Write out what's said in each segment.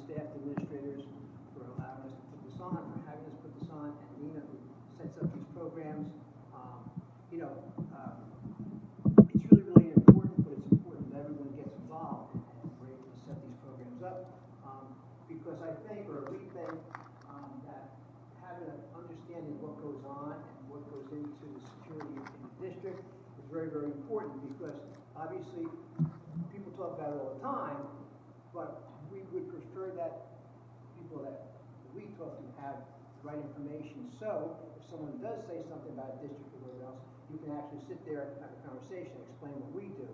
staff, the administrators, for allowing us to put this on, for having us put this on, and Nina, who sets up these programs. You know, it's really, really important, but it's important that everyone gets involved and we're able to set these programs up. Because I think, or we think, that having an understanding of what goes on and what goes into the security in the district is very, very important, because obviously people talk about it all the time, but we would prefer that people that we talk to have the right information. So if someone does say something about a district or whatever else, you can actually sit there and have a conversation, explain what we do.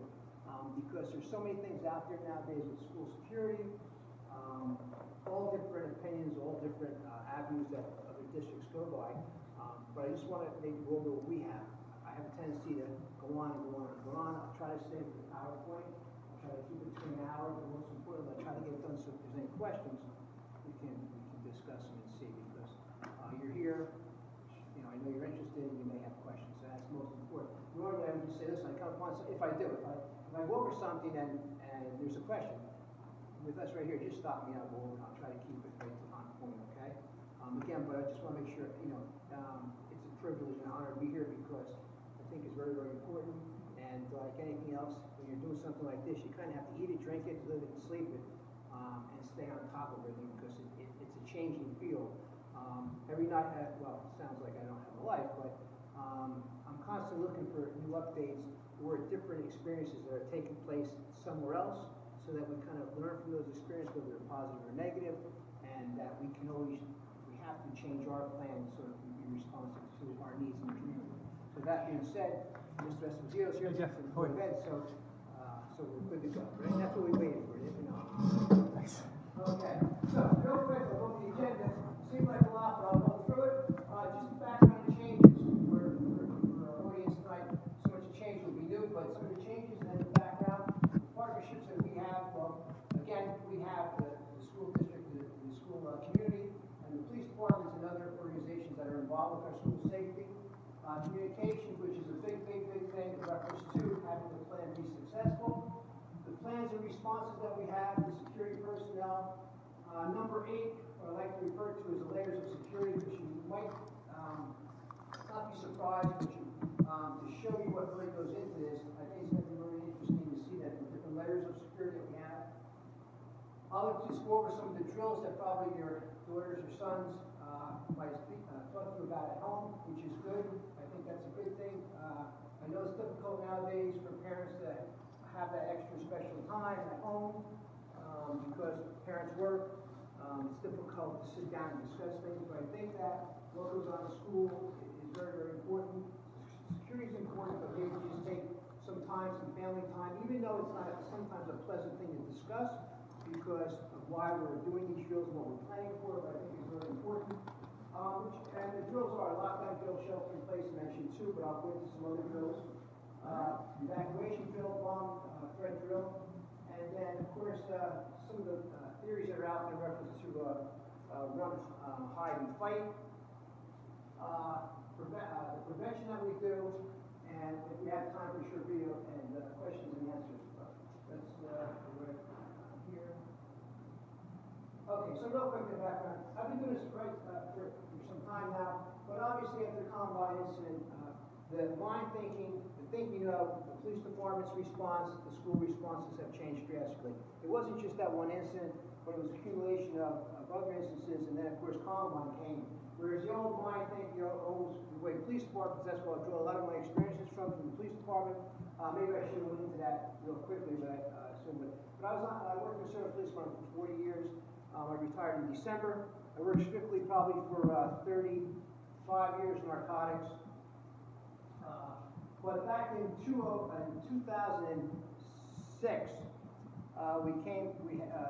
Because there's so many things out there nowadays with school security, all different opinions, all different avenues that other districts go by. But I just want to maybe go over what we have. I have a tendency to go on and go on and go on. I'll try to stay with the PowerPoint. I'll try to keep it to an hour, but most importantly, I'll try to get it done so if there's any questions, we can discuss them and see, because you're here, you know, I know you're interested, and you may have questions, so that's most important. Normally, I would just say, listen, I come upon, if I go over something and there's a question, with us right here, just stop me out, I'll try to keep it right on point, okay? Again, but I just want to make sure, you know, it's a privilege and honor to be here, because I think it's very, very important, and like anything else, when you're doing something like this, you kind of have to eat it, drink it, live it, and sleep it, and stay on top of everything, because it's a changing field. Every night, well, it sounds like I don't have a life, but I'm constantly looking for new updates or different experiences that are taking place somewhere else, so that we kind of learn from those experiences, whether they're positive or negative, and that we can always, we have to change our plan so that we can be responsive to our needs in the community. So that being said, Mr. Esposito's here, Yeah, for the event, so we're good to go, right? That's what we waited for, didn't we? Thanks. Okay, so real quick, I'll go to the agenda. Seems like a lot, but I'll go through it. Just background changes for our audience tonight. So much change will be new, but some of the changes and then the background, the partnerships that we have. Well, again, we have the school district, the school community, and the police departments and other organizations that are involved with our school safety. Communications, which is a big, big, big thing in reference to having the plan be successful. The plans and responses that we have, the security personnel. Number 8, what I like to refer to as the layers of security, because you might not be surprised, but to show you what really goes into this, I think it's going to be really interesting to see that the different layers of security that we have. I'll just go over some of the drills that probably your daughters or sons might talk to you about at home, which is good. I think that's a good thing. I know it's difficult nowadays for parents to have that extra special time at home because parents work. It's difficult to sit down and discuss things, but I think that what goes on in school is very, very important. Security is important, but maybe just take some time, some family time, even though it's not sometimes a pleasant thing to discuss because of why we're doing these drills and what we're planning for, but I think it's really important. And the drills are lockdown drill, shelter in place, mentioned too, but I'll go into some other drills. Evacuation drill, bomb threat drill, and then of course some of the theories that are out in reference to run, hide, and fight. The prevention that we do, and if we have time for a short video and questions and answers. That's right here. Okay, so real quick in the background. I've been doing this for some time now, but obviously after the Columbine incident, the line thinking, the thinking of the police department's response, the school responses have changed drastically. It wasn't just that one incident, but it was accumulation of other instances, and then of course Columbine came. Whereas the old mind thinking, the way police departments, that's where I draw a lot of my experiences from the police department. Maybe I should have went into that real quickly, but I assumed it. But I worked for Service Police Department for 40 years. I retired in December. I worked strictly probably for 35 years in narcotics. But back in 2006, we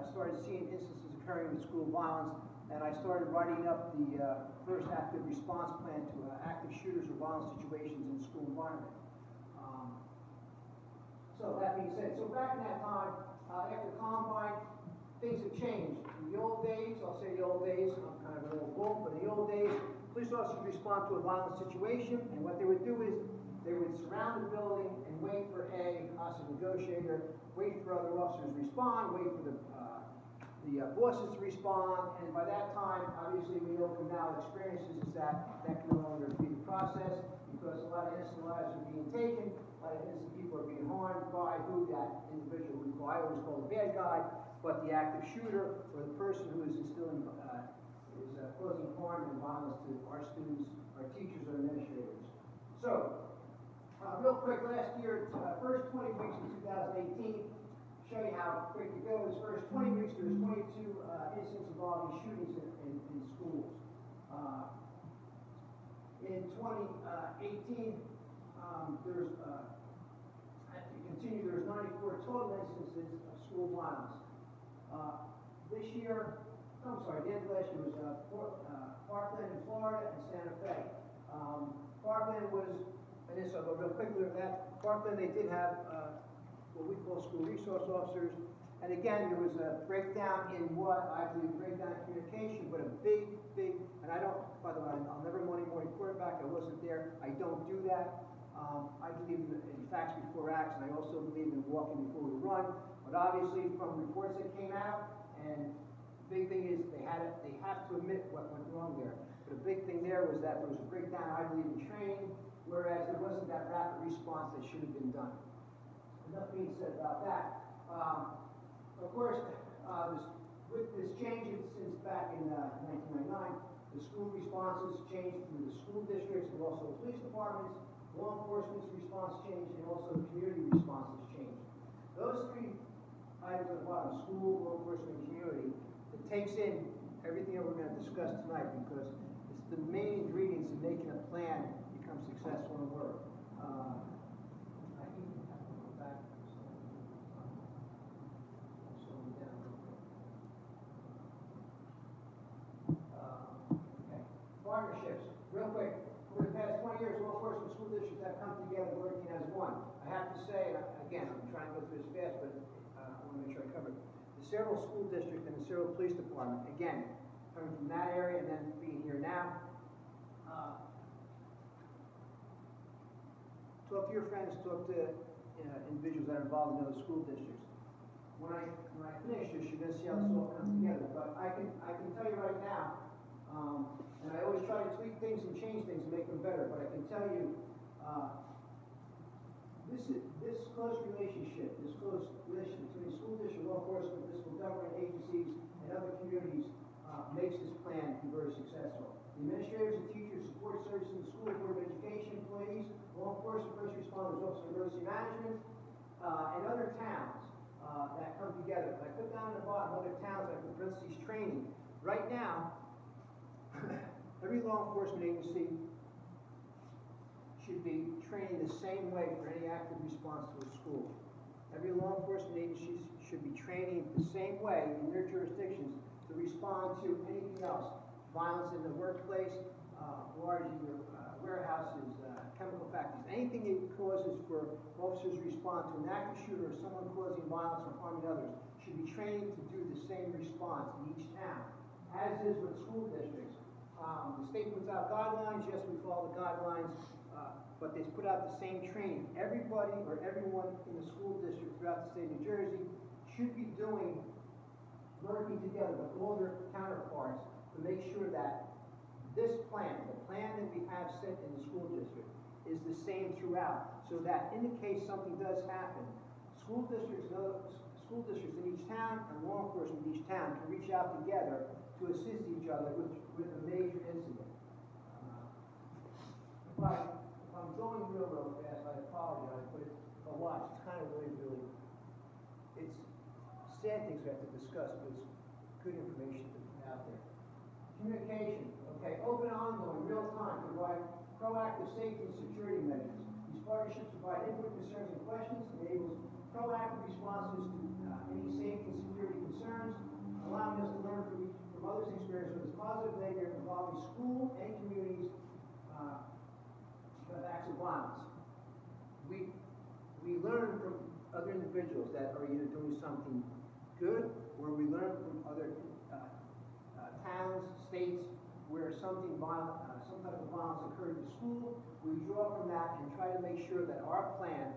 started seeing instances occurring with school violence, and I started writing up the first active response plan to active shooters or violent situations in the school environment. So that being said, so back in that time, after Columbine, things have changed. In the old days, I'll say the old days, I'm kind of an old wolf, but in the old days, police officers respond to a violent situation, and what they would do is they would surround the building and wait for a hostage negotiator, wait for other officers to respond, wait for the bosses to respond, and by that time, obviously, we know from now experiences is that that can no longer be the process, because a lot of innocent lives are being taken, a lot of innocent people are being harmed by who that individual who I always call the bad guy, but the active shooter or the person who is instilling, causing harm and violence to our students, our teachers, or administrators. So, real quick, last year, first 20 weeks of 2018, show you how quick it goes. First 20 weeks, there was 22 incidents involving shootings in schools. In 2018, there's there was 94 total instances of school violence. This year, I'm sorry, the end of last year was Parkland in Florida and Santa Fe. Parkland was, and this I'll go real quickly with that. Parkland, they did have what we call school resource officers. And again, there was a breakdown in what I believe breakdown in communication, but a big, and I don't, by the way, I'll never Monday morning quarterback, I wasn't there, I don't do that. I believe in facts before acts, and I also believe in walking before we run. But obviously, from reports that came out, and the big thing is they have to admit what went wrong there. But the big thing there was that there was a breakdown, I believe, in training, whereas there wasn't that rapid response that should have been done. Enough being said about that. Of course, with this change since back in 1999, the school responses changed through the school districts and also the police departments, law enforcement's response changed, and also the community responses changed. Those three items at the bottom, school, law enforcement, and community, it takes in everything that we're going to discuss tonight because it's the main ingredients in making a plan become successful and work. Partnerships, real quick. For the past 20 years, law enforcement school districts have come together working as one. I have to say, again, I'm trying to go through this fast, but I want to make sure I cover it. The Several School District and the Several Police Department, again, coming from that area and then being here now. Talk to your friends, talk to individuals that are involved in other school districts. When I finish this, you're going to see how this all comes together. But I can tell you right now, and I always try to tweak things and change things and make them better, but I can tell you, this close relationship between school district, law enforcement, municipal government agencies, and other communities makes this plan be very successful. The administrators and teachers, support services in the school, board of education, employees, law enforcement, first responders, office of emergency management, and other towns that come together. And I put down at the bottom other towns like in parentheses training. Right now, every law enforcement agency should be training the same way for any active response to a school. Every law enforcement agency should be training the same way in their jurisdictions to respond to anything else. Violence in the workplace, large warehouses, chemical factories, anything that causes for officers to respond to an active shooter or someone causing violence or harming others should be trained to do the same response in each town, as is with school districts. The state puts out guidelines, yes, we follow the guidelines, but they put out the same training. Everybody or everyone in the school district throughout the state of New Jersey should be working together with all their counterparts to make sure that this plan, the plan that we have set in the school district, is the same throughout, so that in the case something does happen, school districts in each town and law enforcement in each town can reach out together to assist each other with a major incident. If I'm going real fast, I apologize, but watch, it's kind of really, it's sad things we have to discuss, but it's good information to put out there. Communication, okay, open, ongoing, real time, provide proactive safety and security measures. These partnerships provide input, concerns, and questions, enables proactive responses to any safety and security concerns, allowing us to learn from others' experience, whether it's positive or negative, involving school and communities of acts of violence. We learn from other individuals that are either doing something good, or we learn from other towns, states, where something violent, some type of violence occurred in the school. We draw from that and try to make sure that our plan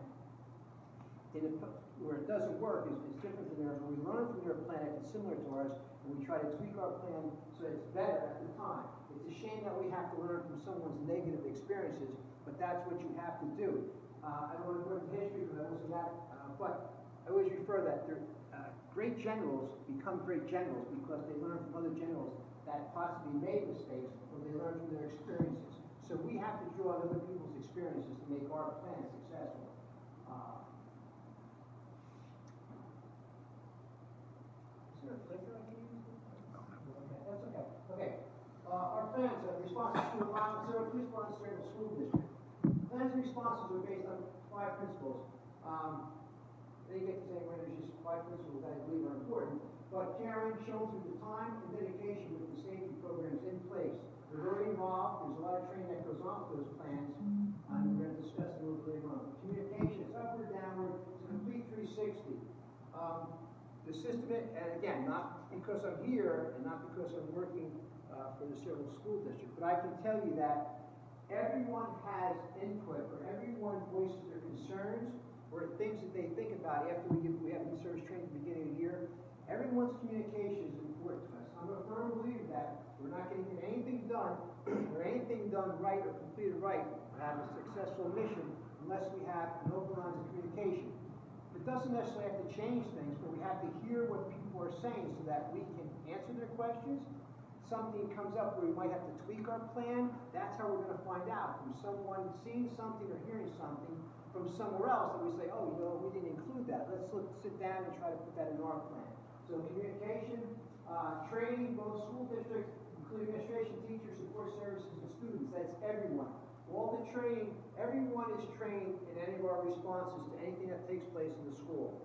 where it doesn't work is different than theirs. When we learn from their plan, if it's similar to ours, and we try to tweak our plan so it's better at the time. It's a shame that we have to learn from someone's negative experiences, but that's what you have to do. I don't want to go into history because I wasn't that, but I always refer that great generals become great generals because they learn from other generals that possibly made mistakes, or they learn from their experiences. So we have to draw on other people's experiences to make our plan successful. Is there a clicker I can use? Okay, that's okay. Okay. Our plans are responses to a violence or police violence during the school district. Plans and responses are based on 5 principles. They get to say, well, there's just 5 principles that I believe are important. But caring shown through the time and dedication with the safety programs in place. They're very involved. There's a lot of training that goes on with those plans. And we're going to discuss it a little bit later on. Communication, it's upward, downward, it's a complete 360. The system, and again, not because I'm here and not because I'm working for the Civil School District, but I can tell you that everyone has input, or everyone voices their concerns, or things that they think about after we have in-service training at the beginning of the year. Everyone's communication is important to us. I'm a firm believer that we're not going to get anything done, or anything done right or completed right, or have a successful mission, unless we have an open lines of communication. It doesn't necessarily have to change things, but we have to hear what people are saying so that we can answer their questions. Something comes up where we might have to tweak our plan. That's how we're going to find out, from someone seeing something or hearing something from somewhere else that we say, oh, you know, we didn't include that. Let's sit down and try to put that in our plan. So communication, training, both school districts, including administration, teachers, support services, and students. That's everyone. All the training, everyone is trained in any of our responses to anything that takes place in the school.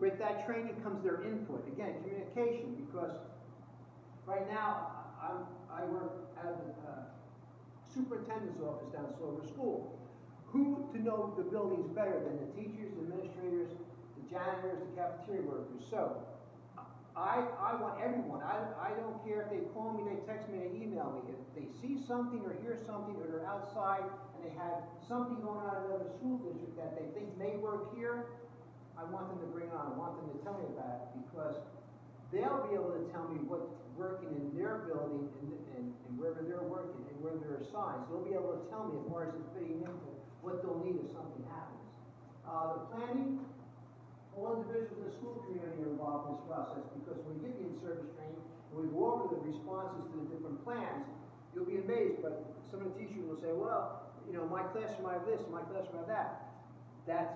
With that training comes their input. Again, communication, because right now I work at the superintendent's office down at Slover School. Who to know the buildings better than the teachers, the administrators, the janitors, the cafeteria workers? So I want everyone. I don't care if they call me, they text me, they email me. If they see something or hear something, or they're outside and they have something going on in another school district that they think may work here, I want them to bring it on. I want them to tell me about it, because they'll be able to tell me what's working in their building and wherever they're working and where they're assigned. So they'll be able to tell me as far as it's fitting into what they'll need if something happens. The planning, all individuals in the school community are involved in this process, because when we give you in-service training and we go over the responses to the different plans, you'll be amazed, but some of the teachers will say, well, you know, my classroom I have this, my classroom I have that. That's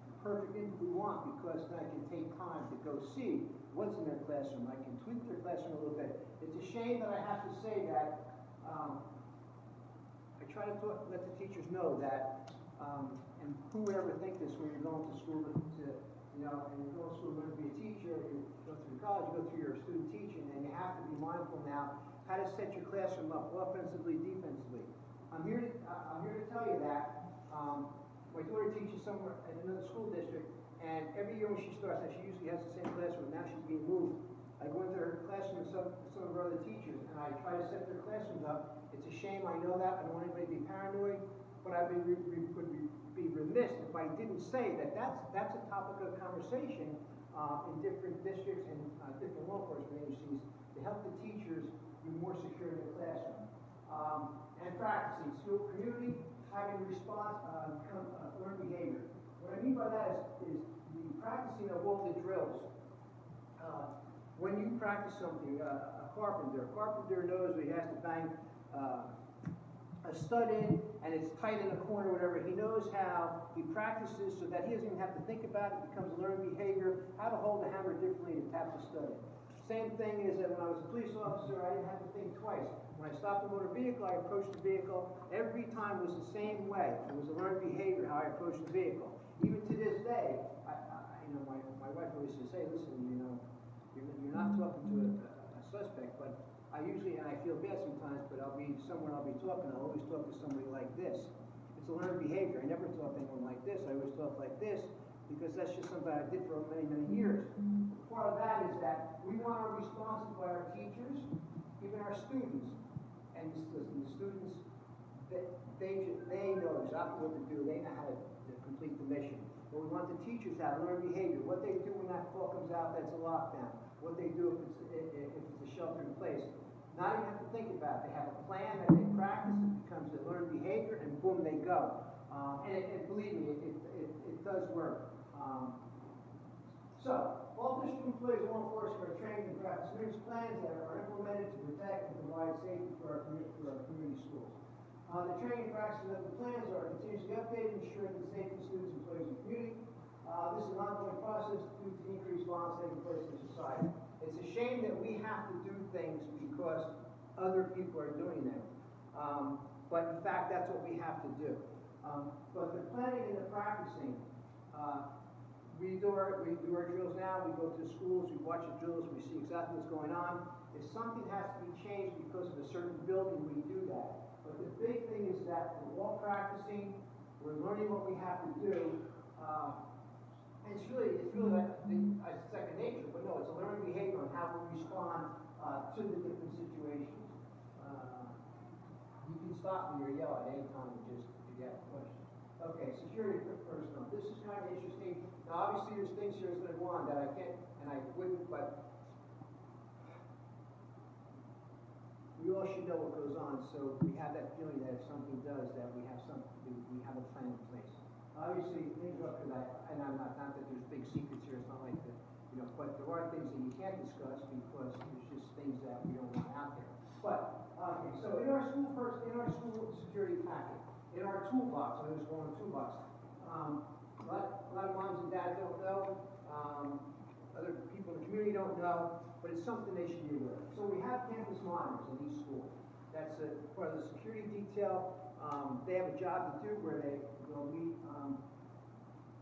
the perfect input we want, because then I can take time to go see what's in their classroom. I can tweak their classroom a little bit. It's a shame that I have to say that. I try to let the teachers know that, and whoever think this when you're going to school you know, and you go to school to learn to be a teacher, you go through college, you go through your student teaching, and you have to be mindful now how to set your classroom up offensively, defensively. I'm here to tell you that my daughter teaches somewhere in another school district, and every year when she starts, now she usually has the same classroom, now she's being moved. I go into her classroom with some of her other teachers, and I try to set their classrooms up. It's a shame, I know that. I don't want anybody to be paranoid, but I would be remiss if I didn't say that that's a topic of conversation in different districts and different law enforcement agencies to help the teachers be more secure in their classroom. And practicing school community, having response, learned behavior. What I mean by that is the practicing of all the drills. When you practice something, a carpenter knows he has to bang a stud in, and it's tight in the corner, whatever. He knows how. He practices so that he doesn't even have to think about it. It becomes a learned behavior, how to hold the hammer differently to tap the stud in. Same thing is that when I was a police officer, I didn't have to think twice. When I stopped a motor vehicle, I approached the vehicle. Every time was the same way. It was a learned behavior, how I approached the vehicle. Even to this day, you know, my wife always says, hey, listen, you know, you're not talking to a suspect, but I usually, and I feel bad sometimes, but I'll be somewhere, I'll be talking, I'll always talk to somebody like this. It's a learned behavior. I never talk to anyone like this. I always talk like this, because that's just something I did for many, many years. Part of that is that we want our responses by our teachers, even our students. And listen, the students, they know exactly what to do. They know how to complete the mission. but we want the teachers to have learned behavior, what they do when that call comes out that's a lockdown, what they do if it's a shelter in place. Not even have to think about it. They have a plan that they practice, it becomes a learned behavior, and boom, they go. And believe me, it does work. So, all district employees and law enforcement are trained in practice plans that are implemented to protect and provide safety for our community schools. The training and practice of the plans are continuously updated, ensuring the safety of students, employees, and community. This is an ongoing process due to the increased violence taking place in society. It's a shame that we have to do things because other people are doing them. But in fact, that's what we have to do. But the planning and the practicing, we do our drills now, we go to the schools, we watch the drills, we see exactly what's going on. If something has to be changed because of a certain building, we do that. But the big thing is that we're all practicing, we're learning what we have to do, and it's really like second nature, but no, it's a learned behavior on how we respond to the different situations. You can stop me or yell at any time if you have a question. Okay, security personnel. This is kind of interesting. Now, obviously, there's things here that's going to go on that I can't, and I wouldn't, but we all should know what goes on, so we have that feeling that if something does, that we have a plan in place. Obviously, things are up to that, and I'm not that there's big secrets here, it's not like that, but there are things that you can't discuss because there's just things that we don't want out there. But, okay, so in our school security packet, in our toolbox, I just call it a toolbox, a lot of moms and dads don't know, other people in the community don't know, but it's something they should be aware of. So we have campus monitors in each school. That's part of the security detail. They have a job to do where they will meet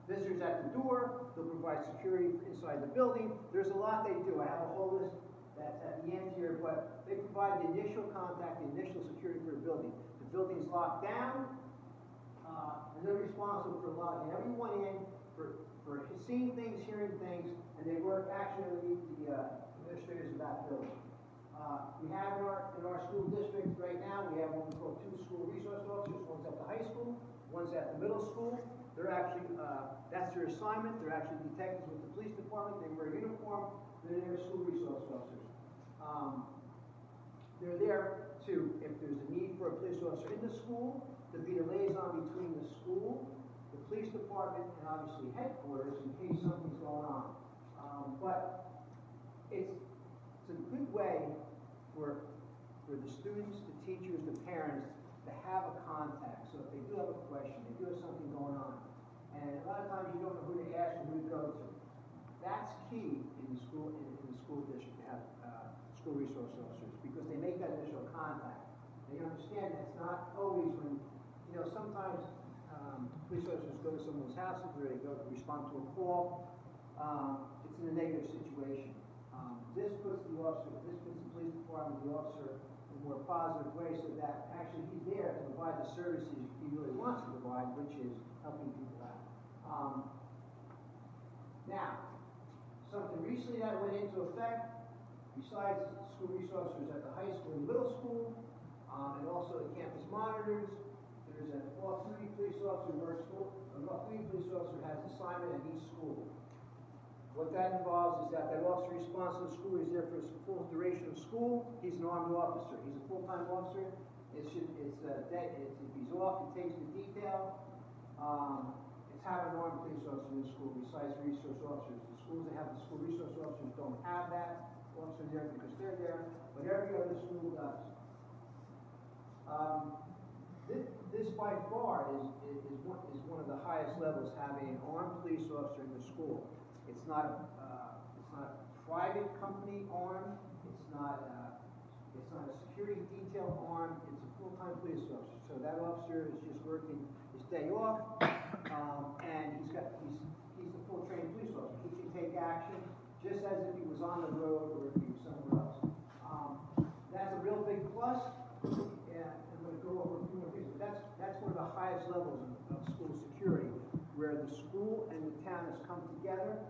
visitors at the door. They'll provide security inside the building. There's a lot they do. I have a whole list that's at the end here, but they provide the initial contact, the initial security for the building. The building's locked down, and they're responsible for logging everyone in, for seeing things, hearing things, and they work actually with the administrators of that building. We have in our school district right now, we have what we call 2 school resource officers. One's at the high school, one's at the middle school. They're actually, that's their assignment. They're actually detectives with the police department. They wear a uniform. They're their school resource officers. They're there to, if there's a need for a police officer in the school, to be a liaison between the school, the police department, and obviously headquarters in case something's going on. But it's a good way for the students, the teachers, the parents to have a contact. So if they do have a question, they do have something going on, and a lot of times you don't know who to ask or who to go to. That's key in the school district to have school resource officers because they make that initial contact. They understand that it's not always when sometimes police officers go to someone's house where they go to respond to a call. It's in a negative situation. This puts the police department, the officer, in a more positive way so that actually he's there to provide the services he really wants to provide, which is helping people out. Now, something recently that went into effect, besides school resource officers at the high school and middle school, and also the campus monitors, there's an off-duty police officer who works for, an off-duty police officer has assignment at each school. What that involves is that officer responds to the school. He's there for the full duration of school. He's an armed officer. He's a full-time officer. If he's off, he takes the detail. It's having an armed police officer in the school besides resource officers. The schools that have the school resource officers don't have that officer there because they're there, but every other school does. This by far is one of the highest levels, having an armed police officer in the school. It's not a private company arm. It's not a security detail arm. It's a full-time police officer. So that officer is just working his day off, and he's the full trained police officer. He can take action just as if he was on the road or if he was somewhere else. That's a real big plus. And I'm going to go over a few more things. But that's one of the highest levels of school security, where the school and the town has come together.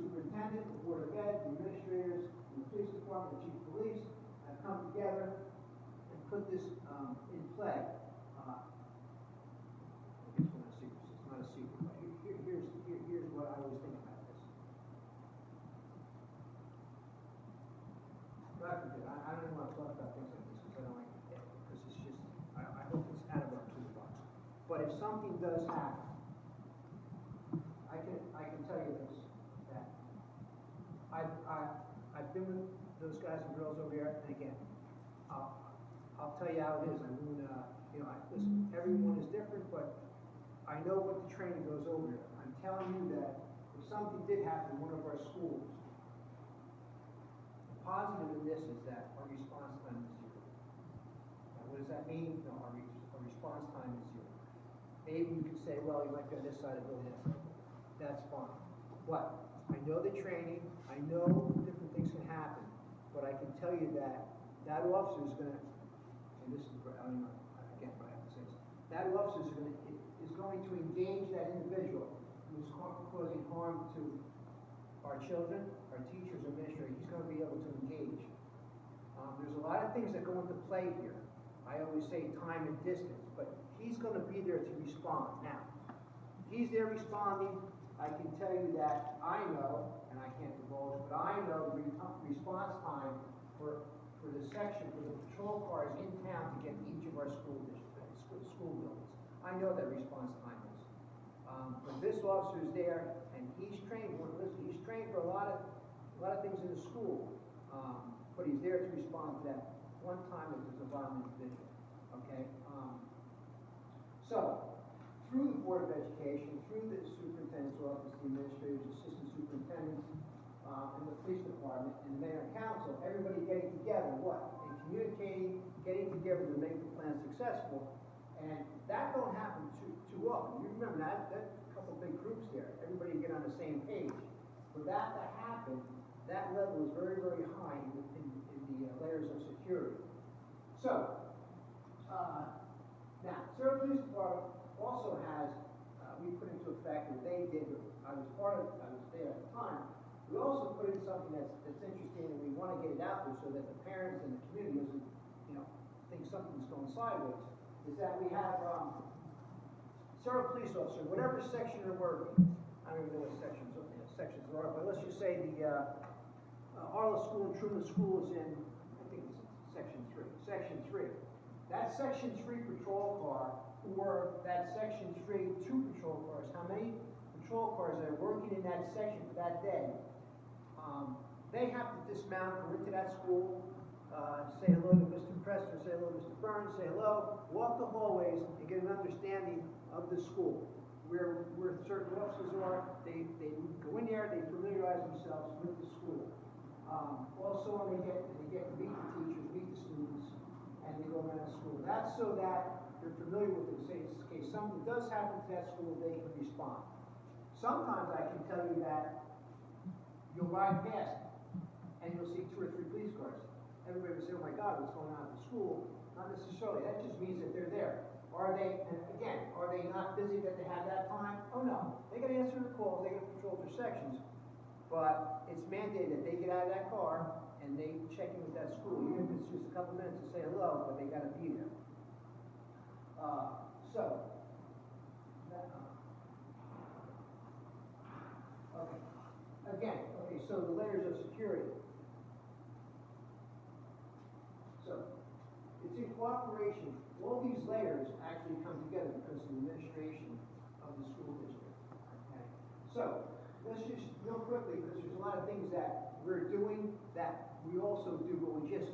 Superintendent, the Board of Ed, the administrators, and the police department, the chief of police have come together and put this in play. I guess we're not secrets. It's not a secret. But God forbid, I don't even want to talk about things like this, because I don't like it, because it's just, I hope it's out of our toolbox. But if something does happen, I can tell you this, that I've been with those guys and girls over there, and again, I'll tell you how it is. I mean, listen, everyone is different, but I know what the training goes over there. I'm telling you that if something did happen in one of our schools, the positive in this is that our response time is zero. Now, what does that mean? No, our response time is zero. Maybe you could say, well, you might be on this side of the building, that's fine. But I know the training, I know different things can happen, but I can tell you that that officer is going to, and this is, I don't know, again, what I have to say is, that officer is going to engage that individual who is causing harm to our children, our teachers, our administrators. He's going to be able to engage. There's a lot of things that go into play here. I always say time and distance, but he's going to be there to respond. Now, he's there responding. I can tell you that I know, and I can't divulge, but I know the response time for the section, for the patrol cars in town to get to each of our school buildings. I know that response time is. But this officer is there, and he's trained. Listen, he's trained for a lot of things in the school, but he's there to respond to that one time that there's a violent individual. Okay. So, through the Board of Education, through the superintendent's office, the administrators, assistant superintendents, and the police department, and the mayor and council, everybody getting together, what? And communicating, getting together to make the plan successful. And that don't happen too often. You remember that a couple big groups there, everybody get on the same page. For that to happen, that level is very, very high in the layers of security. So, now, Surrey Police Department also has, we put into effect, or they did, I was there at the time, we also put in something that's interesting, and we want to get it out there so that the parents and the community doesn't, think something's going sideways, is that we have, Surrey Police Officer, whatever section you're working, I don't even know what sections there are, but let's just say the, Arlo School and Truman School is in, I think it's section 3. Section 3. That section 3 patrol car, or that section 3 2 patrol cars, how many patrol cars that are working in that section for that day, they have to dismount, go into that school, say hello to Mr. Preston, say hello to Mr. Burns, say hello, walk the hallways, and get an understanding of the school. Where certain officers are, they go in there, they familiarize themselves with the school. Also, when they get to meet the teachers, meet the students, and they go around the school. That's so that they're familiar with it. Say, in case something does happen to that school, they can respond. Sometimes I can tell you that you'll ride past and you'll see 2 or 3 police cars. Everybody will say, oh my God, what's going on at the school? Not necessarily. That just means that they're there. Are they, and again, are they not busy that they have that time? Oh no. They got to answer the calls, they got to patrol their sections. But it's mandated that they get out of that car and they check in with that school, even if it's just a couple minutes to say hello, but they got to be there. Okay, so the layers of security. So, it's in cooperation. All these layers actually come together because of the administration of the school district. Okay? So, let's just, real quickly, because there's a lot of things that we're doing that we also do, but we just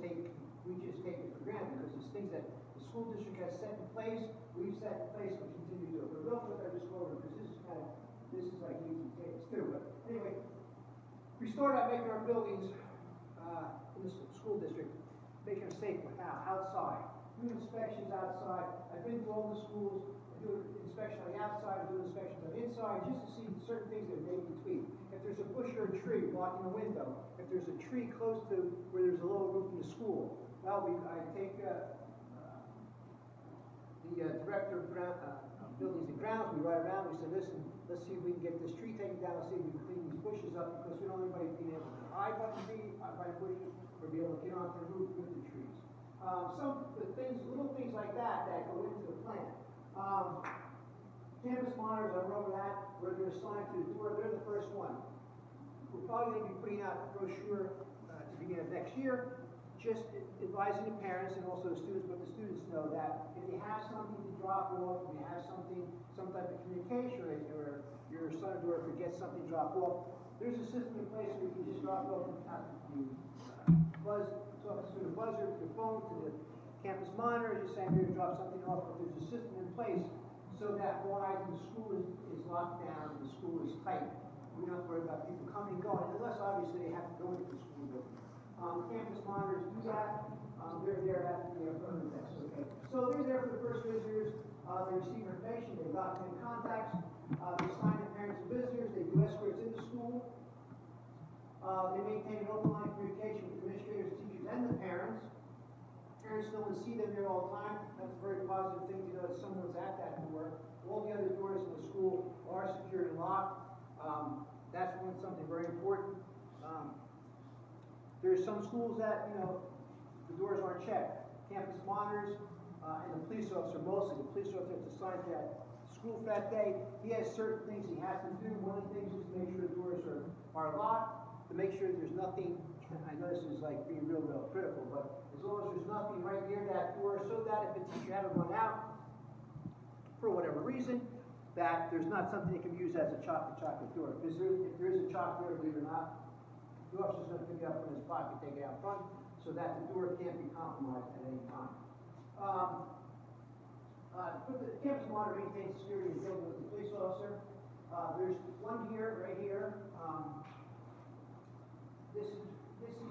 take it for granted because it's things that the school district has set in place, we've set in place, and continue to do it. But real quick, I just go over because this is like easy takes too. But anyway, we start out making our buildings in the school district, making them safe. How? Outside. Do inspections outside. I've been to all the schools. I do an inspection on the outside. I do inspections on the inside, just to see certain things that may be tweaked. If there's a bush or a tree blocking a window, if there's a tree close to where there's a lower roof in the school, well, I take the director of buildings and grounds. We ride around. We say, listen, let's see if we can get this tree taken down. Let's see if we can clean these bushes up because we don't want anybody being able to hide by the tree, hide by the bushes, or be able to get onto the roof with the trees. Some little things like that go into the plan. Canvas monitors, I wrote that, where they're assigned to the door. They're the first one. We're probably going to be putting out a brochure at the beginning of next next year, just advising the parents and also the students, but the students know that if you have something to drop off, if you have something, some type of communication, or your son or daughter forgets something to drop off, there's a system in place where you can just drop it off and have you buzz, talk through the buzzer, your phone to the campus monitor, just saying you're going to drop something off, but there's a system in place so that while the school is locked down, the school is tight, we don't have to worry about people coming and going, unless obviously they have to go into the school building. Campus monitors do that. They're there at the front of the desk. Okay. So they're there for the first visitors. They receive information. They document contacts. They sign the parents and visitors. They do escorts into school. They maintain an open line of communication with administrators, teachers, and the parents. Parents know and see them there all the time. That's a very positive thing to know that someone's at that door. All the other doors in the school are secured and locked. That's something very important. There's some schools that, the doors aren't checked. Campus monitors and the police officer, mostly, the police officer that's assigned to that school for that day, he has certain things he has to do. One of the things is to make sure the doors are locked, to make sure there's nothing, I know this is like being real critical, but as long as there's nothing right near that door, so that if the teacher had to run out, for whatever reason, that there's not something that can be used as a chocolate door. Because if there is a chocolate door, believe it or not, the officer's going to pick it up from his pocket, take it out front, so that the door can't be compromised at any time. The campus monitor maintains security in the building with the police officer. There's one here, right here. This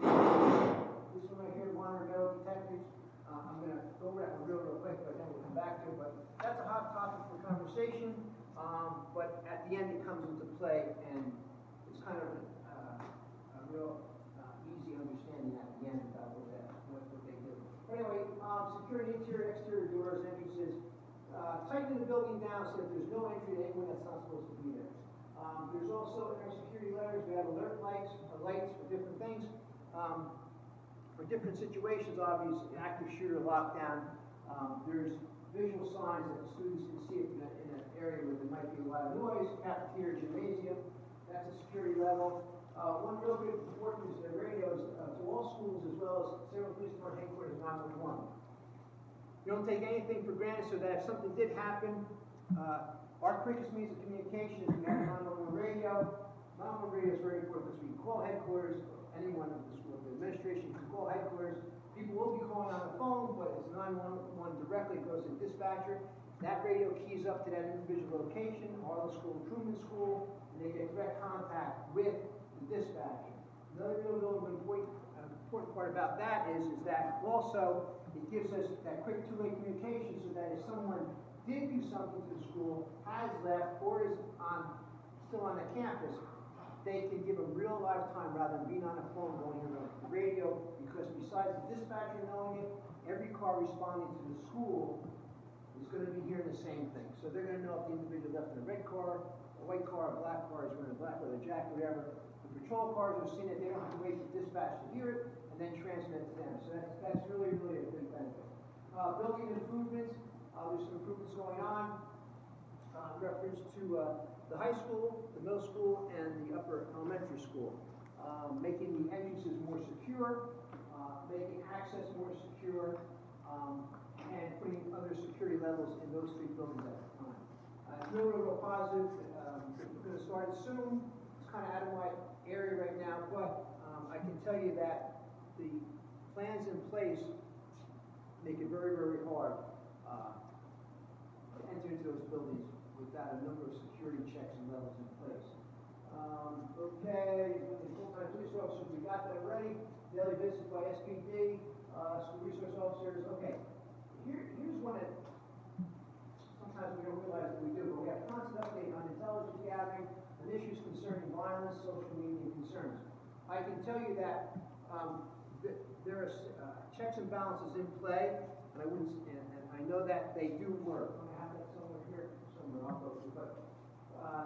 one right here, monitor metal detectors. I'm going to go over that one real quick, but then we'll come back to it. But that's a hot topic for conversation. But at the end, it comes into play, and it's kind of a real easy understanding at the end about what they do. Anyway, security interior, exterior doors, entrances. Tightening the building down so that there's no entry to anyone that's not supposed to be there. There's also in our security letters, we have alert lights for different things. For different situations, obviously, active shooter, lockdown, there's visual signs that the students can see it in an area where there might be a lot of noise, cafeteria, gymnasium, that's a security level. One real big important is the radios to all schools as well as several police department headquarters 911. You don't take anything for granted, so that if something did happen, our quickest means of communication is we have 911 radio. 911 radio is very important because we can call headquarters, anyone of the school, the administration can call headquarters. People will be calling on the phone, but it's 911 directly goes to dispatcher. That radio keys up to that individual location, Arlo School, Truman School, and they get direct contact with the dispatcher. Another real important part about that is that also it gives us that quick two-way communication so that if someone did do something to the school, has left, or is still on the campus, they can give a real live time rather than being on the phone going over the radio, because besides the dispatcher knowing it, every car responding to the school is going to be hearing the same thing. So they're going to know if the individual left in a red car, a white car, a black car, is wearing a black leather jacket, whatever. The patrol cars are seeing it, they don't have to wait for dispatch to hear it, and then transmit to them. So that's really a big benefit. Building improvements, there's some improvements going on. Reference to the high school, the middle school, and the upper elementary school. Making the entrances more secure, making access more secure, and putting other security levels in those three buildings at the time. It's real positive. We're going to start it soon. It's kind of out of my area right now, but I can tell you that the plans in place make it very hard to enter into those buildings without a number of security checks and levels in place. Okay, full-time police officers, we got that already. Daily visits by SPD, school resource officers. Okay, here's one that sometimes we don't realize that we do, but we have constant update on intelligence gathering and issues concerning violence, social media concerns. I can tell you that there are checks and balances in play, and I know that they do work. I'm going to have that somewhere here, somewhere I'll go to, but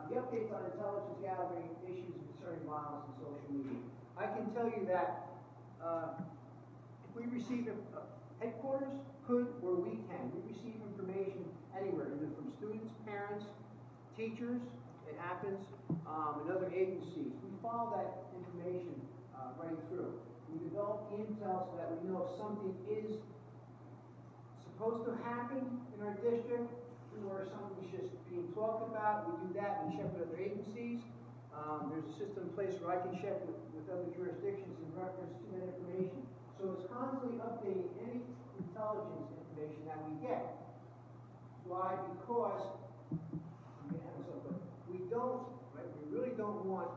the updates on intelligence gathering, issues concerning violence and social media. I can tell you that if we receive headquarters could or we can. We receive information anywhere, either from students, parents, teachers, it happens, and other agencies. We follow that information right through. We develop the intel so that we know if something is supposed to happen in our district, or something's just being talked about. We do that, we check with other agencies. There's a system in place where I can check with other jurisdictions in reference to that information. So it's constantly updating any intelligence information that we get. Why? Because, I'm going to have myself, but we don't, right, we really don't want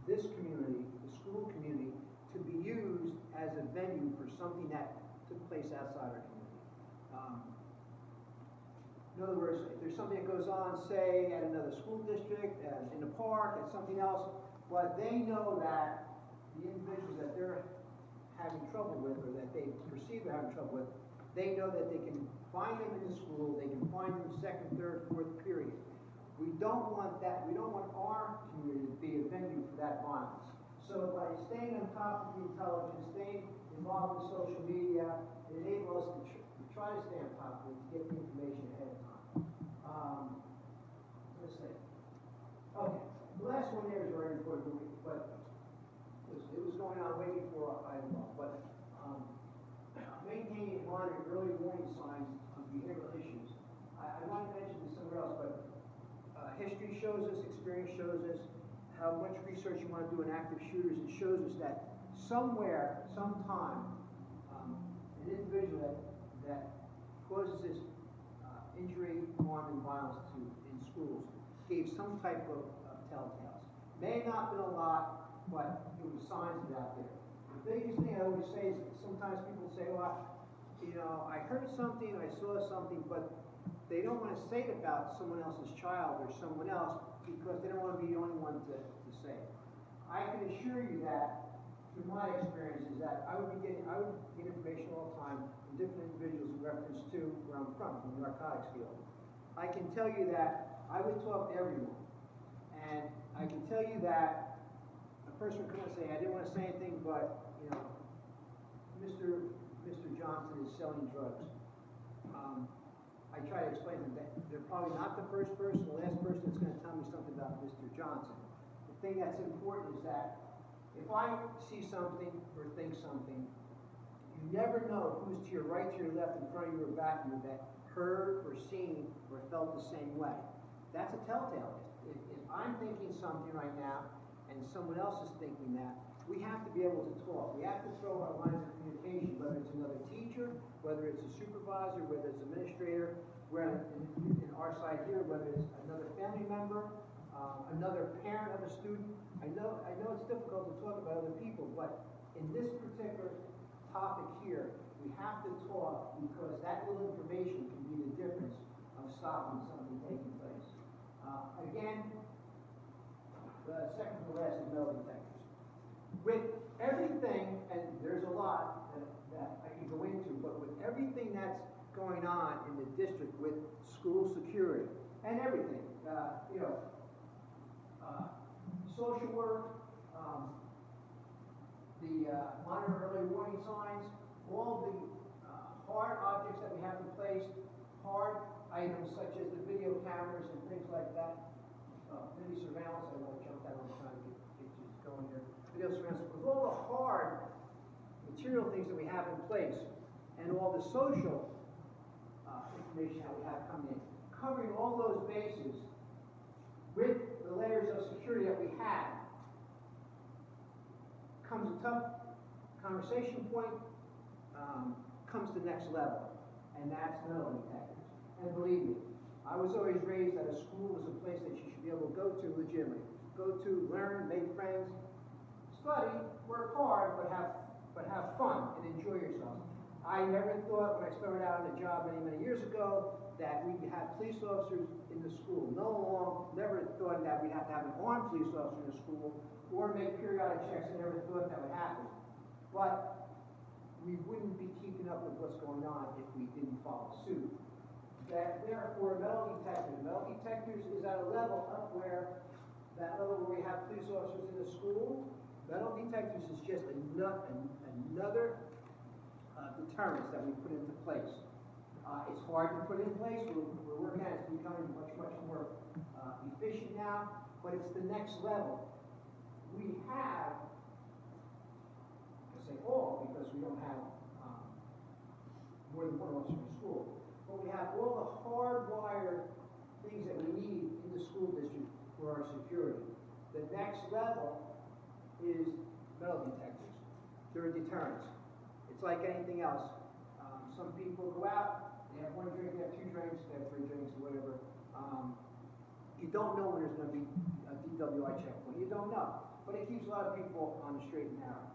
this community, the school community, to be used as a venue for something that took place outside our community. In other words, if there's something that goes on, say, at another school district, in the park, at something else, but they know that the individuals that they're having trouble with, or that they perceive they're having trouble with, they know that they can find them in the school, they can find them second, third, fourth period. We don't want that. We don't want our community to be a venue for that violence. So by staying on top of the intelligence, staying involved in social media, it enables us to try to stay on top of it, to get the information ahead of time. Let's see. Okay, the last one there is very important, but it was going on way before I involved. But maintaining and monitoring early warning signs of behavioral issues. I want to mention this somewhere else, but history shows us, experience shows us, how much research you want to do on active shooters. It shows us that somewhere, sometime, an individual that causes this injury, harm, and violence in schools gave some type of telltales. May not have been a lot, but it was signs of that there. The biggest thing I always say is that sometimes people say, well, you know, I heard something, I saw something, but they don't want to say it about someone else's child or someone else because they don't want to be the only one to say it. I can assure you that, through my experience, is that I would get information all the time from different individuals in reference to where I'm from the narcotics field. I can tell you that I would talk to everyone, and I can tell you that a person would come and say, I didn't want to say anything, but, you know, Mr. Johnson is selling drugs. I try to explain to them that they're probably not the first person, the last person that's going to tell me something about Mr. Johnson. The thing that's important is that if I see something or think something, you never know who's to your right, to your left, in front of you, or back of you that heard or seen or felt the same way. That's a telltale. If I'm thinking something right now and someone else is thinking that, we have to be able to talk. We have to throw our lines of communication, whether it's another teacher, whether it's a supervisor, whether it's an administrator, where in our side here, whether it's another family member, another parent of a student. I know it's difficult to talk about other people, but in this particular topic here, we have to talk because that little information can be the difference of stopping something taking place. Again, the second to the last is metal detectors. With everything, and there's a lot that I can go into, but with everything that's going on in the district with school security and everything, social work, the monitor early warning signs, all the hard objects that we have in place, hard items such as the video cameras and things like that, video surveillance. I won't jump that on trying to get you going here. Video surveillance, with all the hard material things that we have in place and all the social information that we have coming in, covering all those bases with the layers of security that we have, comes a tough conversation point, comes to the next level, and that's metal detectors. And believe me, I was always raised that a school was a place that you should be able to go to legitimately. Go to, learn, make friends, study, work hard, but have fun and enjoy yourself. I never thought when I started out on the job many years ago that we'd have police officers in the school. Never thought that we'd have to have an armed police officer in the school or make periodic checks. I never thought that would happen. But we wouldn't be keeping up with what's going on if we didn't follow suit. Therefore, metal detectors is at a level up where, that level where we have police officers in the school. Metal detectors is just another deterrence that we put into place. It's hard to put in place. We're working at it. It's becoming much more efficient now, but it's the next level. We have, say all, because we don't have more than one officer in school. But we have all the hardwired things that we need in the school district for our security. The next level is metal detectors. They're a deterrence. It's like anything else. Some people go out, they have one drink, they have two drinks, they have three drinks, whatever. You don't know when there's going to be a DWI checkpoint. You don't know. But it keeps a lot of people on the straight and narrow.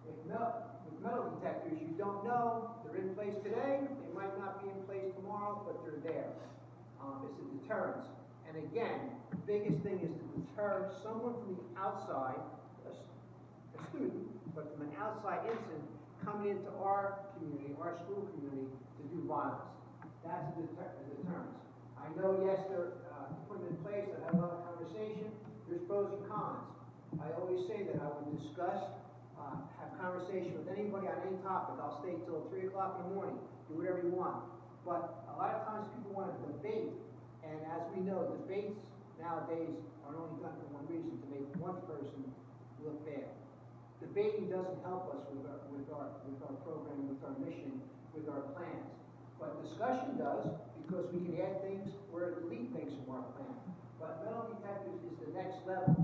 With metal detectors, you don't know. They're in place today. They might not be in place tomorrow, but they're there. It's a deterrence. And again, the biggest thing is to deter someone from the outside, a student, but from an outside incident coming into our community, our school community, to do violence. That's a deterrence. I know, yes, they're putting in place. I've had a lot of conversation. There's pros and cons. I always say that I would discuss, have conversation with anybody on any topic. I'll stay till 3 o'clock in the morning, do whatever you want. But a lot of times people want to debate, and as we know, debates nowadays are only done for one reason, to make one person look bad. Debating doesn't help us with our program, with our mission, with our plans. But discussion does, because we can add things where it lead things from our plan. But metal detectors is the next level.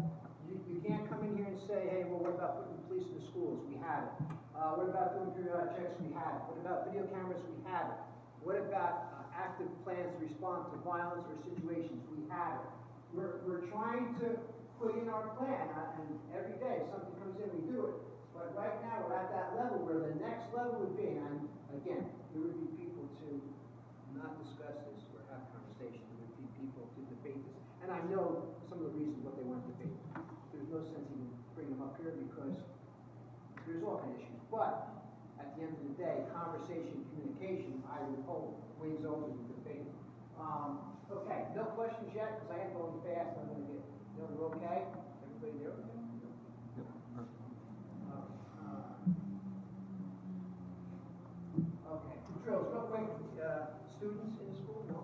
You can't come in here and say, hey, well, what about putting the police in the schools? We have it. What about doing periodic checks? We have it. What about video cameras? We have it. What about active plans to respond to violence or situations? We have it. We're trying to put in our plan, and every day something comes in, we do it. But right now we're at that level where the next level would be, and again, there would be people to not discuss this or have conversations. There would be people to debate this. And I know some of the reasons what they want to debate. There's no sense even bringing them up here because there's all kinds of issues. But at the end of the day, conversation, communication, I would hope, wins over the debate. Okay, no questions yet because I am going fast. I'm going to get, we're okay? Everybody there okay? Okay, drills, real quick. Students in the school? No?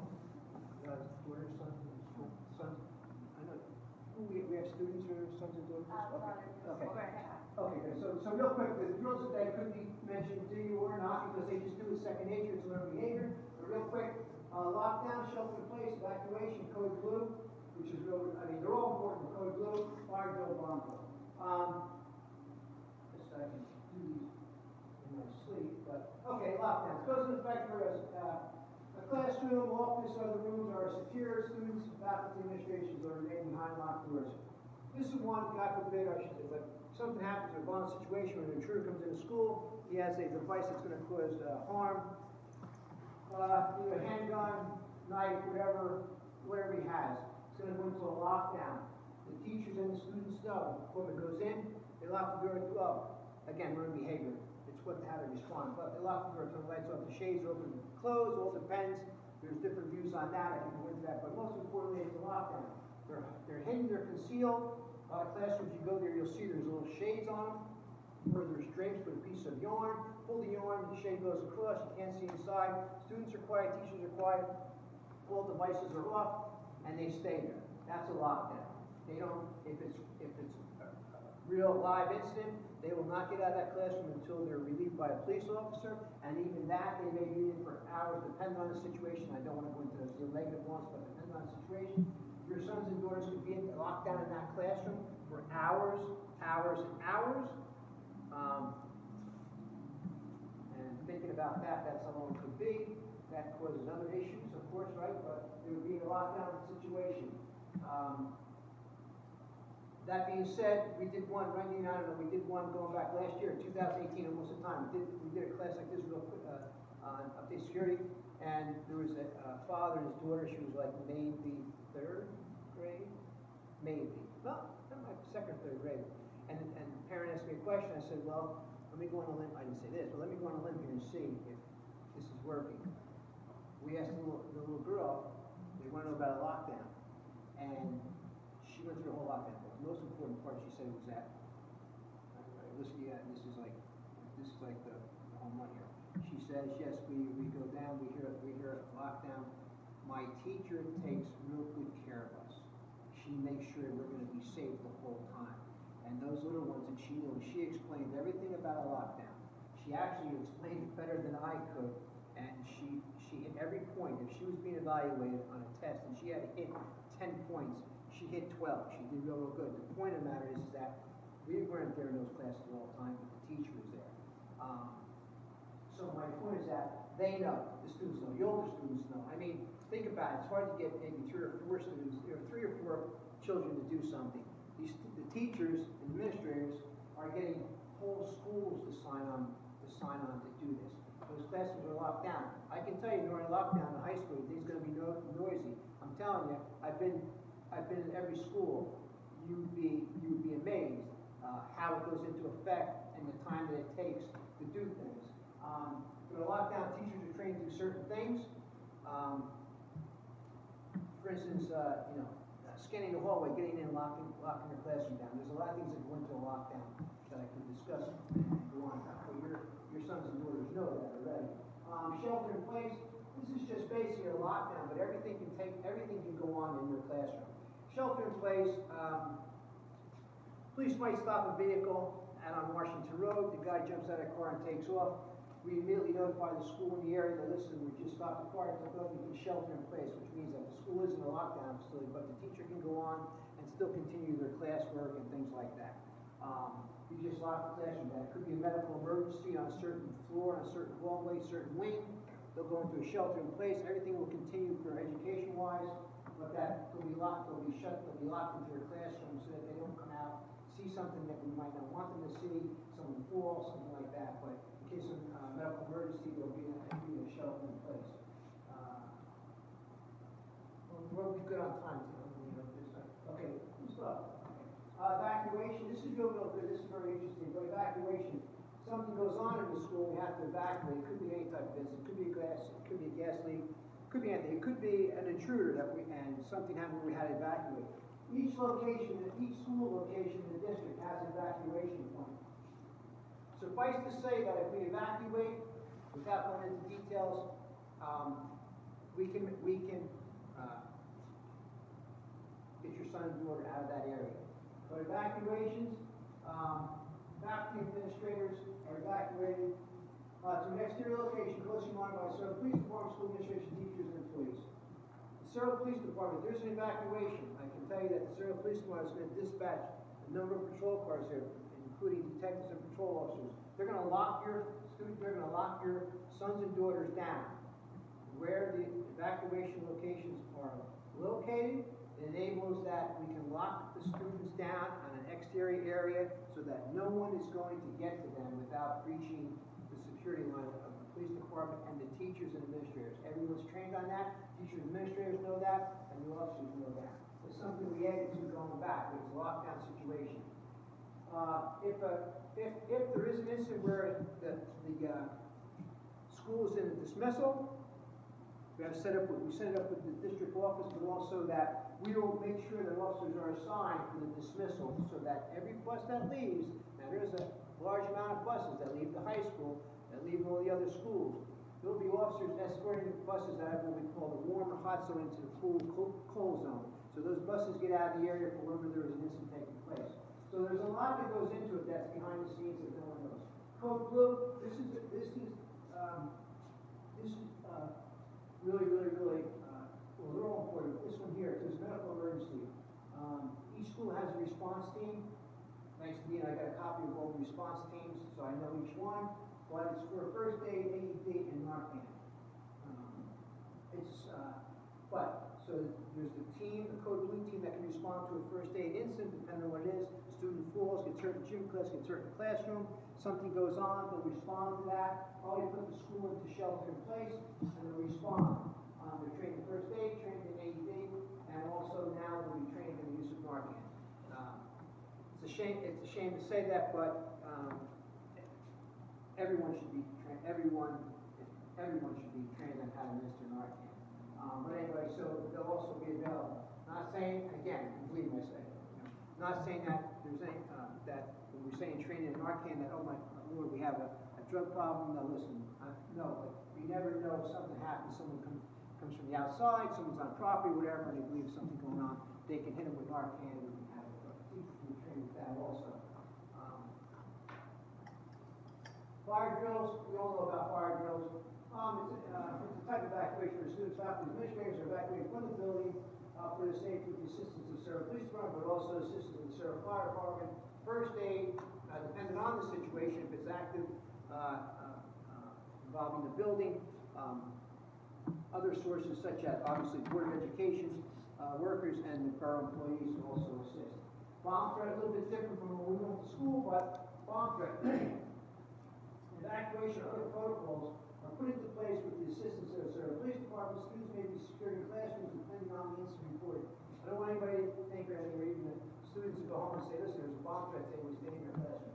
Daughters, sons in the school? Sons? I know. We have students or sons and daughters? Okay. Okay, good. So real quick, the drills today could be mentioned to you or not because they just do it second nature, it's learned behavior. But real quick, lockdown, shelter in place, evacuation, code blue, which is real, I mean, they're all important. Code blue, fire drill, bomb drill. Just so I can do these in my sleep, but, okay, lockdown. Goes into effect for us. A classroom, office, other rooms are secure. Students, faculty, administrations are remain behind locked doors. This is one, God forbid, I should say, but something happens in a violent situation when an intruder comes into school, he has a device that's going to cause harm, either a handgun, knife, whatever he has. It's going to go into a lockdown. The teachers and the students know. Equipment goes in, they lock the door. Well, again, learned behavior. It's how to respond. But they lock the door, turn the lights off, the shades open, closed, all depends. There's different views on that. I can go into that. But most importantly, it's a lockdown. They're hidden, they're concealed. Classrooms, you go there, you'll see there's little shades on them, where there's drapes with a piece of yarn. Pull the yarn, the shade goes across, you can't see inside. Students are quiet, teachers are quiet. All devices are off, and they stay there. That's a lockdown. They don't, if it's a real live incident, they will not get out of that classroom until they're relieved by a police officer, and even that, they may be in for hours, depending on the situation. I don't want to go into the negative ones, but depending on the situation. Your sons and daughters could be locked down in that classroom for hours, hours, and hours. And thinking about that, that's how long it could be. That causes other issues, of course, right? But it would be a lockdown situation. That being said, we did one, Randy and I don't know, we did one going back last year, 2018, almost the time. We did a class like this real quick on update security, and there was a father and his daughter. She was like maybe third grade, maybe. Well, that might be second or third grade. And the parent asked me a question. I said, well, let me go on a limb. I didn't say this, but let me go on a limb here and see if this is working. We asked the little girl, they want to know about a lockdown, and she went through the whole lockdown. But the most important part she said was that, listen, yeah, this is like the home run here. She says, yes, we go down, we hear lockdown. My teacher takes real good care of us. She makes sure we're going to be safe the whole time. and those little ones that she knew, she explained everything about a lockdown. She actually explained it better than I could, and she hit every point. If she was being evaluated on a test and she had to hit 10 points, she hit 12. She did real good. The point of the matter is that we weren't there in those classes all the time, but the teacher was there. So my point is that they know, the students know, the older students know. I mean, think about it. It's hard to get maybe 3 or 4 students, or 3 or 4 children to do something. The teachers and administrators are getting whole schools to sign on to do this. Those classes are locked down. I can tell you during lockdown in high school, it's going to be noisy. I'm telling you, I've been in every school. You'd be amazed how it goes into effect and the time that it takes to do things. For the lockdown, teachers are trained to do certain things. For instance, scanning the hallway, getting in, locking the classroom down. There's a lot of things that go into a lockdown that I can discuss and go on. Your sons and daughters know that already. Shelter in place. This is just basically a lockdown, but everything can go on in your classroom. Shelter in place. Police might stop a vehicle out on Washington Road. The guy jumps out of the car and takes off. We immediately notify the school in the area that, listen, we just stopped the car, took off, you can shelter in place, which means that the school isn't a lockdown facility, but the teacher can go on and still continue their classwork and things like that. You just lock the classroom down. It could be a medical emergency on a certain floor, on a certain hallway, certain wing. They'll go into a shelter in place. Everything will continue for education-wise, but that will be locked, they'll be shut, they'll be locked into their classroom so that they don't come out, see something that we might not want them to see, someone fall, something like that. But in case of medical emergency, there'll be a shelter in place. We'll be good on time. Okay, good stuff. Evacuation. This is real good. This is very interesting. But evacuation. Something goes on in the school, we have to evacuate. It could be any type of business. It could be a gas leak. It could be anything. It could be an intruder and something happened where we had to evacuate. Each school location in the district has an evacuation point. Suffice to say that if we evacuate, without going into details, we can get your son and daughter out of that area. But evacuations, faculty administrators are evacuated to an exterior location closely monitored by the Cerro Police Department, school administration, teachers, and employees. The Cerro Police Department, there's an evacuation. I can tell you that the Cerro Police Department is going to dispatch a number of patrol cars here, including detectives and patrol officers. They're going to lock your sons and daughters down. Where the evacuation locations are located, it enables that we can lock the students down on an exterior area so that no one is going to get to them without breaching the security line of the police department and the teachers and administrators. Everyone's trained on that. Teachers and administrators know that, and the officers know that. It's something we added to going back. It's a lockdown situation. If there is an incident where the school is in a dismissal, we have to set it up with the district office, but also that we will make sure that officers are assigned for the dismissal so that every bus that leaves, now there's a large amount of buses that leave the high school, that leave all the other schools. There'll be officers escorting the buses out of what we call the warm or hot zone into the cold zone. So those buses get out of the area for wherever there is an incident taking place. So there's a lot that goes into it that's behind the scenes that no one knows. Code Blue, this is really, well, they're all important. This one here, it says medical emergency. Each school has a response team. Thanks to me, I got a copy of all the response teams, so I know each one. But it's for first aid, AED, and Narcan. So there's the team, the Code Blue team that can respond to a first aid incident, depending on what it is. Student falls, gets hurt in gym class, gets hurt in the classroom. Something goes on, they'll respond to that. Probably put the school into shelter in place, and they'll respond. They're trained in first aid, trained in AED, and also now they'll be trained in the use of Narcan. It's a shame to say that, but everyone should be trained. Everyone should be trained on how to administer Narcan. But anyway, so they'll also be available. Not saying, again, believe me, I say, not saying that there's any, that when we're saying training in Narcan, that, oh my Lord, we have a drug problem. No, listen, no, but we never know if something happens. Someone comes from the outside, someone's on property, whatever, and they believe something going on. They can hit them with Narcan and we can have it. Teachers can be trained with that. that also. Fire drills, we all know about fire drills. It's a type of evacuation where students, faculty, administrators are evacuated from the building for the safety with the assistance of the Sarah Police Department, but also assistance of the Sarah Fire Department. First aid, depending on the situation, if it's active, involving the building. Other sources such as, obviously, Board of Education workers and the borough employees also assist. Bomb threat, a little bit different from when we went to school, but bomb threat. Evacuation and other protocols are put into place with the assistance of the Sarah Police Department. Students may be secured in classrooms depending on the incident reported. I don't want anybody to think or even the students to go home and say, listen, there's a bomb threat today, we stay in your classroom.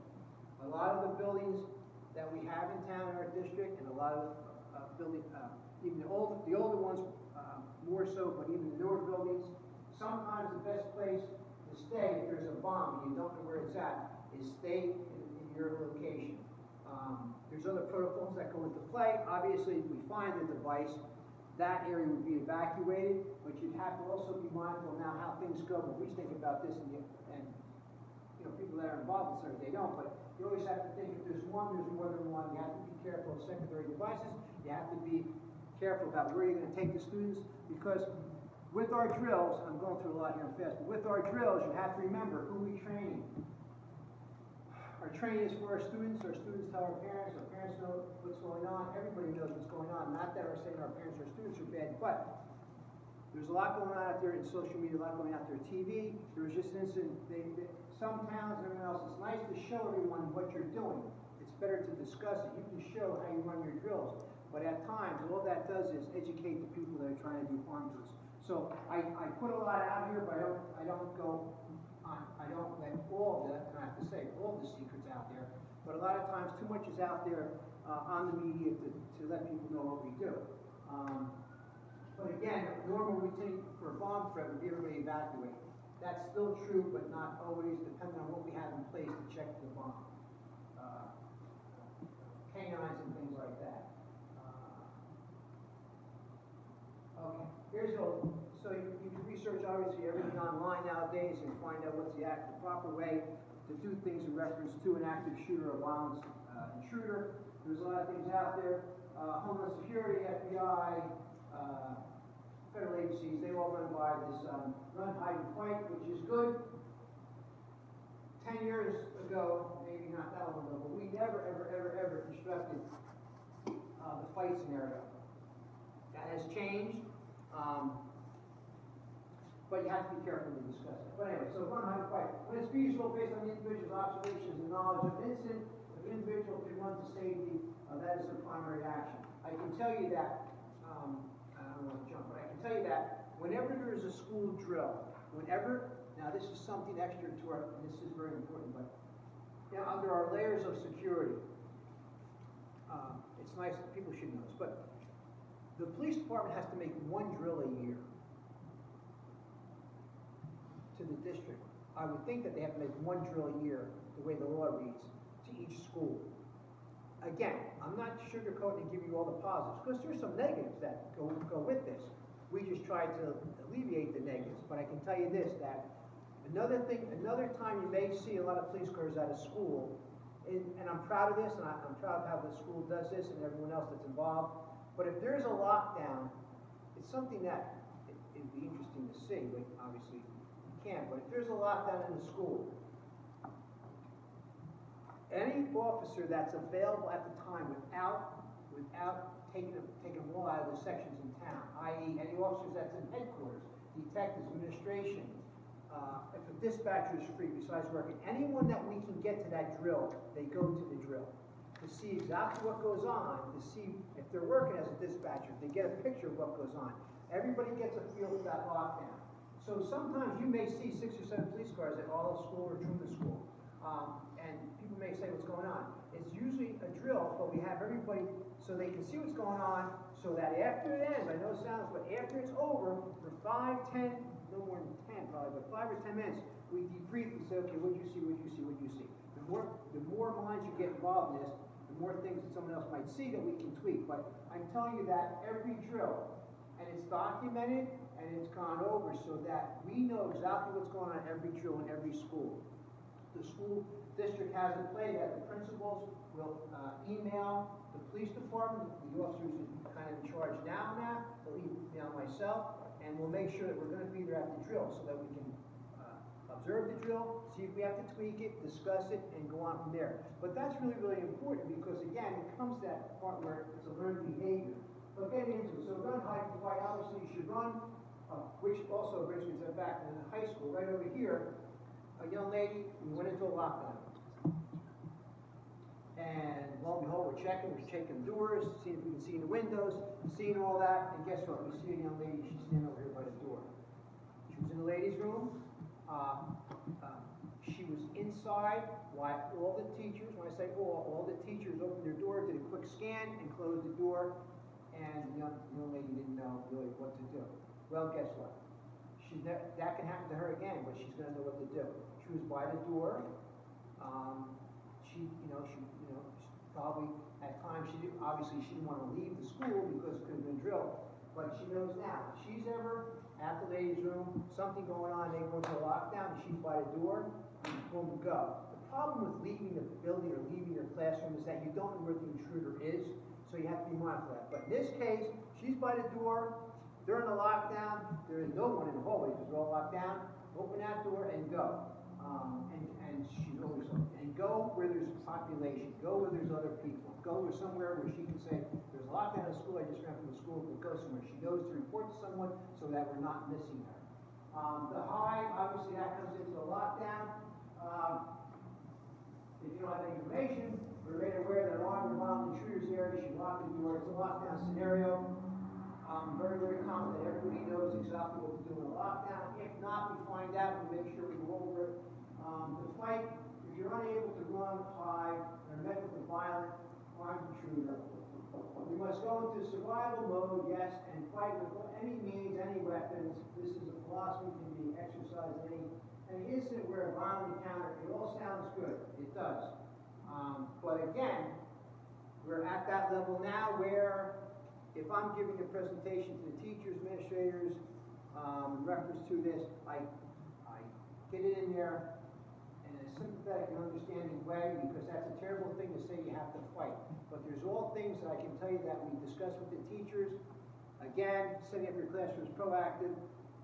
A lot of the buildings that we have in town in our district, and a lot of buildings, even the older ones more so, but even the newer buildings, sometimes the best place to stay if there's a bomb and you don't know where it's at is stay in your location. There's other protocols that go into play. Obviously, if we find a device, that area would be evacuated, but you'd have to also be mindful now how things go. But we think about this, and you know, people that are involved in certain, they don't, but you always have to think if there's one, there's more than one. You have to be careful of secondary devices. You have to be careful about where you're going to take the students, because with our drills, I'm going through a lot here fast, but with our drills, you have to remember who we're training. Our training is for our students tell our parents know what's going on, everybody knows what's going on. Not that we're saying our parents or students are bad, but there's a lot going on out there in social media, a lot going out there in TV. There was just an incident, some towns and everyone else, it's nice to show everyone what you're doing. It's better to discuss it. You can show how you run your drills. But at times, all that does is educate the people that are trying to do harm to us. So I put a lot out here, but I don't go on, I don't let all of that, and I have to say, all the secrets out there. But a lot of times, too much is out there on the media to let people know what we do. But again, a normal routine for a bomb threat would be everybody evacuate. That's still true, but not always, depending on what we have in place to check the bomb. Canines and things like that. Okay, here's so you can research obviously everything online nowadays and find out what's the proper way to do things in reference to an active shooter or violent intruder. There's a lot of things out there. Homeland Security, FBI, federal agencies, they all run by this run, hide, and fight, which is good. 10 years ago, maybe not that long ago, but we never, ever constructed the fight scenario. That has changed, but you have to be careful to discuss it. But anyway, so run, hide, and fight. When it's feasible, based on the individual's observations and knowledge of an incident, if an individual can run to safety, that is the primary action. I can tell you that, I don't want to jump, but I can tell you that whenever there is a school drill, now this is something extra to our, and this is very important, but under our layers of security, it's nice, people should know this, but the police department has to make one drill a year to the district. I would think that they have to make one drill a year, the way the law reads, to each school. Again, I'm not sugarcoating and giving you all the positives, because there's some negatives that go with this. We just try to alleviate the negatives, but I can tell you this, that another time you may see a lot of police cars out of school, and I'm proud of this, and I'm proud of how the school does this and everyone else that's involved, but if there's a lockdown, it's something that it'd be interesting to see, but obviously you can't, but if there's a lockdown in the school, any officer that's available at the time without taking them all out of the sections in town, i.e. any officers that's in headquarters, detectives, administration, if a dispatcher is free besides working, anyone that we can get to that drill, they go to the drill to see exactly what goes on, to see if they're working as a dispatcher, they get a picture of what goes on. Everybody gets a feel of that lockdown. So sometimes you may see 6 or 7 police cars at all school or Truman School. And people may say what's going on. It's usually a drill, but we have everybody so they can see what's going on, so that after it ends, I know it sounds, but after it's over, for 5, 10, no more than 10 probably, but 5 or 10 minutes, we debrief and say, okay, what do you see, what do you see, what do you see? The more minds you get involved in this, the more things that someone else might see that we can tweak. But I'm telling you that every drill, and it's documented, and it's gone over so that we know exactly what's going on in every drill in every school. the school district has in play that the principals will email the police department, the officers are kind of in charge now, they'll email myself, and we'll make sure that we're gonna be there at the drill so that we can observe the drill, see if we have to tweak it, discuss it, and go on from there. But that's really, really important because, again, it comes to that part where it's a learned behavior. But getting into it, so gun, hide, and fight, obviously you should run, which also brings me to the back in the high school, right over here, a young lady, we went into a lockdown. And lo and behold, we're checking the doors, seeing if we can see in the windows, seeing all that, and guess what? We see a young lady, she's standing over here by the door. She was in the ladies' room. She was inside while all the teachers, when I say all the teachers opened their door, did a quick scan, and closed the door, and the young lady didn't know really what to do. Well, guess what? That can happen to her again, but she's going to know what to do. She was by the door. She probably at times obviously she didn't want to leave the school because it could have been drilled, but she knows now. If she's ever at the ladies' room, something going on, they go into a lockdown, and she's by the door, and boom, go. The problem with leaving the building or leaving your classroom is that you don't know where the intruder is, so you have to be mindful of that. But in this case, she's by the door, during the lockdown, there is no one in the hallway because we're all locked down. Open that door and go. And she's always and go where there's population. Go where there's other people. Go where somewhere where she can say, "There's a lockdown at school. I just ran from the school." But go somewhere. She knows to report to someone so that we're not missing her. The hide, obviously, that comes into the lockdown. If you don't have any information, we're made aware that an armed or violent intruder's there. You should lock the door. It's a lockdown scenario. Very, very common that everybody knows exactly what to do in a lockdown. If not, we find out and make sure we go over it. The fight, if you're unable to run, hide, or met with a violent armed intruder, we must go into survival mode, yes, and fight with any means, any weapons. This is a philosophy can be exercised in any incident where a violent encounter. It all sounds good. It does. But again, we're at that level now where if I'm giving a presentation to the teachers, administrators, in reference to this, I get it in there in a sympathetic and understanding way because that's a terrible thing to say you have to fight. But there's all things that I can tell you that we discuss with the teachers. Again, setting up your classrooms proactive,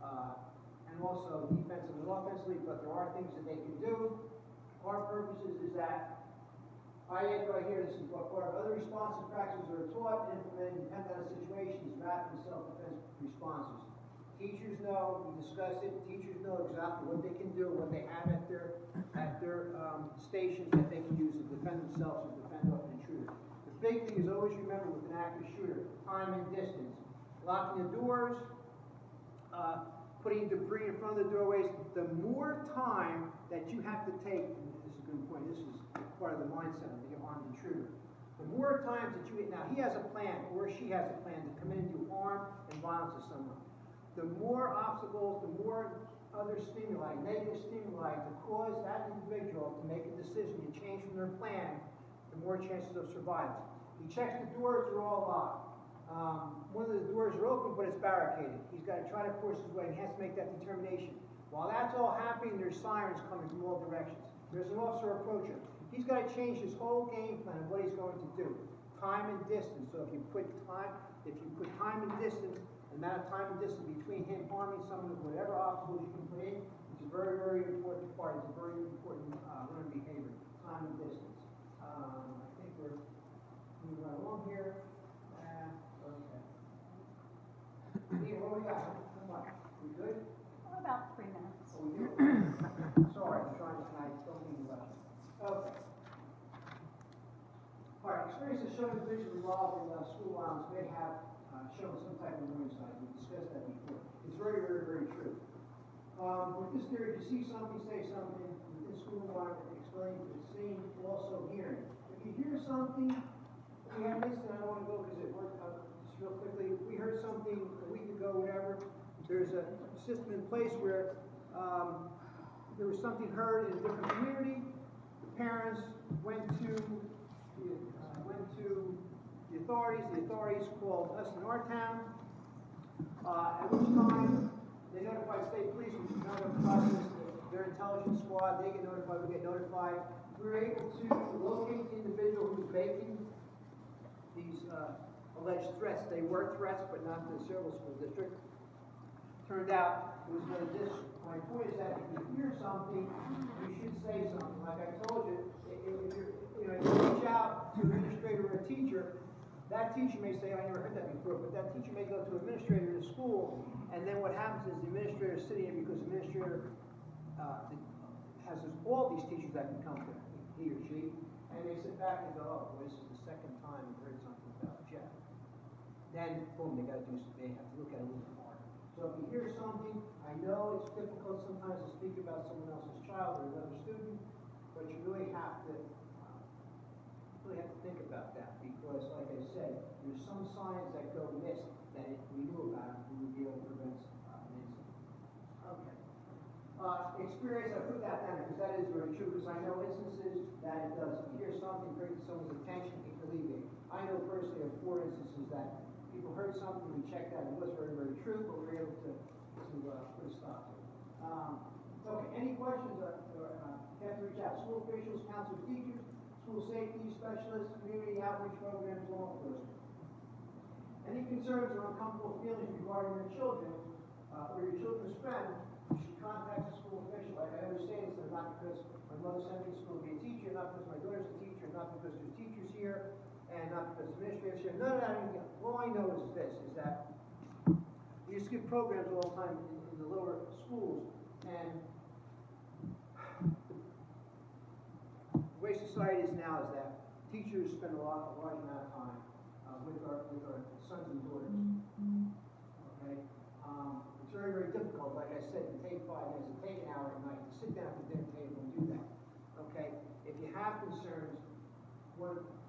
and also defensively and offensively, but there are things that they can do. Our purposes is that I add right here, this is what part of other responsive practices are taught and implemented depending on the situations, rapid self-defense responses. Teachers know, we discuss it, teachers know exactly what they can do, what they have at their stations that they can use to defend themselves or defend off an intruder. The big thing is always remember with an active shooter, time and distance. Locking the doors, putting debris in front of the doorways, the more time that you have to take, and this is a good point, this is part of the mindset of the armed intruder. The more times that now he has a plan, or she has a plan to come in and do harm and violence to someone. The more obstacles, the more other stimuli, negative stimuli to cause that individual to make a decision and change from their plan, the more chances of survival. He checks the doors, they're all locked. One of the doors are open, but it's barricaded. He's got to try to force his way, and he has to make that determination. While that's all happening, there's sirens coming from all directions. There's an officer approaching. He's got to change his whole game plan of what he's going to do. Time and distance. So if you put time and distance, the amount of time and distance between him harming someone with whatever obstacles you can put in, it's a very, very important part. It's a very important learned behavior. Time and distance. I think we're moving right along here. Okay. Ian, what do we got? Come on. We good? About 3 minutes. Oh, we do? Sorry, I'm trying to, I don't mean to rush. Okay. All right, experiences showing individuals involved in school violence may have shown some type of warning signs. We discussed that before. It's very, very, very true. With this theory, if you see something, say something within school environment, explain to the scene, also hearing. If you hear something, we had this, and I don't want to go because it worked out just real quickly. We heard something a week ago, whatever. There's a system in place where there was something heard in a different community. The parents went to the authorities. The authorities called us in our town. At which time they notified state police, which is another process their intelligence squad, they get notified, we get notified. We're able to locate the individual who's making these alleged threats. They were threats, but not to the Several School District. Turned out it was one of the districts. My point is that if you hear something, you should say something. Like I told you, if you reach out to an administrator or a teacher, that teacher may say, I never heard that before, but that teacher may go to an administrator in the school, and then what happens is the administrator is sitting here because the administrator has all these teachers that can come to him, he or she, and they sit back and go, oh, well, this is the second time we've heard something about Jeff. Then, boom, they have to look at it a little bit harder. So if you hear something, I know it's difficult sometimes to speak about someone else's child or another student, but you really have to think about that, because like I said, there's some signs that go missed that if we knew about, we would be able to prevent an incident. Okay. Experience, I put that down because that is very true, because I know instances that it does. If you hear something, bring to someone's attention, it can alleviate. I know personally of 4 instances that people heard something, we checked out, it was very, very true, but we were able to put a stop to it. Okay, any questions have to reach out. School officials, counselors, teachers, school safety specialists, community outreach programs, law enforcement. Any concerns or uncomfortable feelings regarding your children or your children's friend, you should contact the school official. Like I always say, it's not because my mother sent me to school to be a teacher, not because my daughter's a teacher, not because there's teachers here, and not because administrators here. None of that. All I know is this, is that we used to give programs all the time in the lower schools, and the way society is now is that teachers spend a large amount of time with our sons and daughters. Okay? It's very, very difficult, like I said, to take 5 minutes, to take an hour at night, to sit down at the dinner table and do that. Okay? If you have concerns,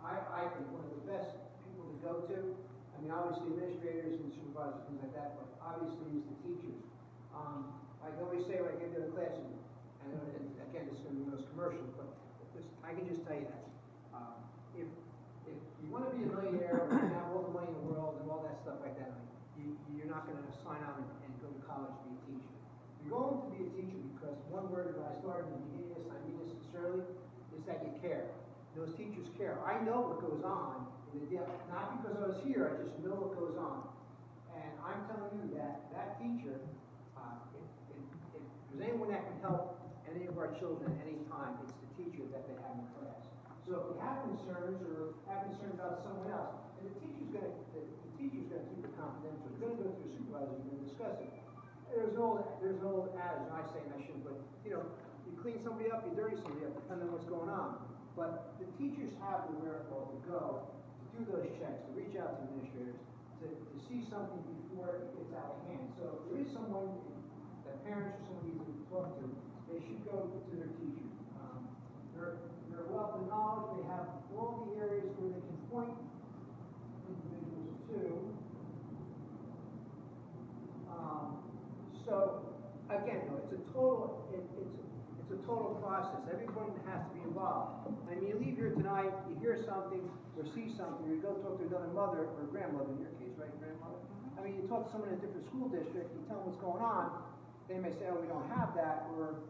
I think one of the best people to go to, I mean, obviously administrators and supervisors, things like that, but obviously is the teachers. I always say when I get to the classroom, and again, this is going to be the most commercial, but I can just tell you that. If you want to be a millionaire and have all the money in the world and all that stuff like that, you're not going to sign on and go to college to be a teacher. You're going to be a teacher because one word that I started in the beginning of this, and I mean this sincerely, is that you care. Those teachers care. I know what goes on in the day, not because I was here, I just know what goes on. And I'm telling you that that teacher, if there's anyone that can help any of our children at any time, it's the teacher that they have in class. So if you have concerns or have concerns about someone else, and the teacher's going to keep it confidential. They're going to go to the supervisor and discuss it. There's an old adage, and I say, and I shouldn't, but you clean somebody up, you dirty somebody up, depending on what's going on. But the teachers have the wherewithal to go, to do those checks, to reach out to administrators, to see something before it gets out of hand. So if there is someone that parents or somebody needs to talk to, they should go to their teacher. They're wealth of knowledge. They have all the areas where they can point individuals to. So again, it's a total process. Everyone has to be involved. I mean, you leave here tonight, you hear something or see something, you go talk to another mother or grandmother in your case, right, grandmother? I mean, you talk to someone in a different school district, you tell them what's going on, they may say, oh, we don't have that, or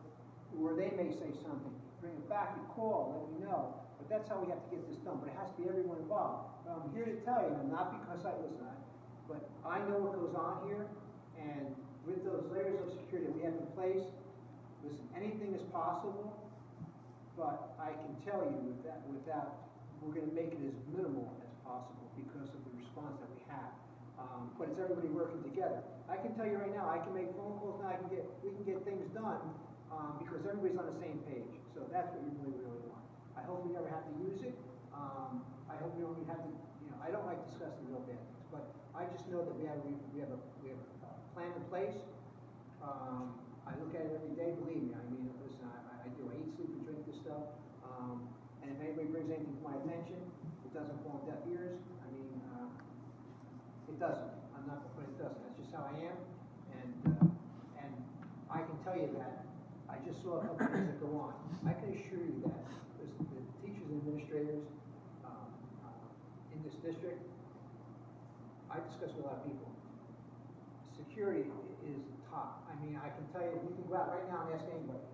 they may say something. Bring it back, you call, let me know. But that's how we have to get this done. But it has to be everyone involved. But I'm here to tell you, and not because but I know what goes on here, and with those layers of security that we have in place, listen, anything is possible, but I can tell you without we're going to make it as minimal as possible because of the response that we have. But it's everybody working together. I can tell you right now, I can make phone calls now, we can get things done because everybody's on the same page. So that's what we really, really want. I hope we never have to use it. I hope we don't have to, I don't like discussing real bad things, but I just know that we have a plan in place. I look at it every day, believe me. I mean, listen, I do. I eat, sleep, and drink this stuff. And if anybody brings anything to my attention, it doesn't fall on deaf ears. I mean, it doesn't. I'm not going to put it doesn't. That's just how I am. And I can tell you that I just saw a couple things that go on. I can assure you that the teachers and administrators in this district, I discuss with a lot of people. Security is top. I mean, I can tell you, you can go out right now and ask anybody.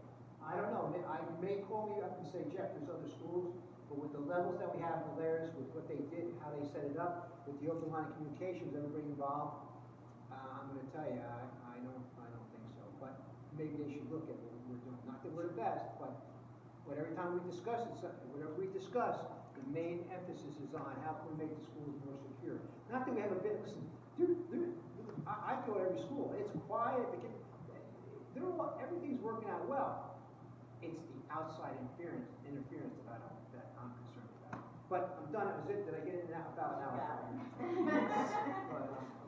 I don't know, you may call me up and say, Jeff, there's other schools, but with the levels that we have in Polaris, with what they did, how they set it up, with the open line of communications, everybody involved, I'm gonna tell you, I don't think so, but maybe they should look at what we're doing. Not that we're the best, but every time we discuss it, whatever we discuss, the main emphasis is on how can we make the schools more secure. Not that we have a bit, listen, I go to every school, it's quiet, everything's working out well. It's the outside interference that I'm concerned about. But I'm done, that was it, did I get in that about an hour?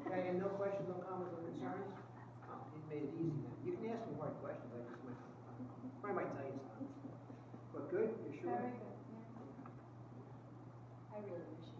Okay, and no questions, no comments, no concerns? It made it easy then. You can ask me hard questions, I just might, probably might tell you something. But good, you're sure? Very good, yeah. I really appreciate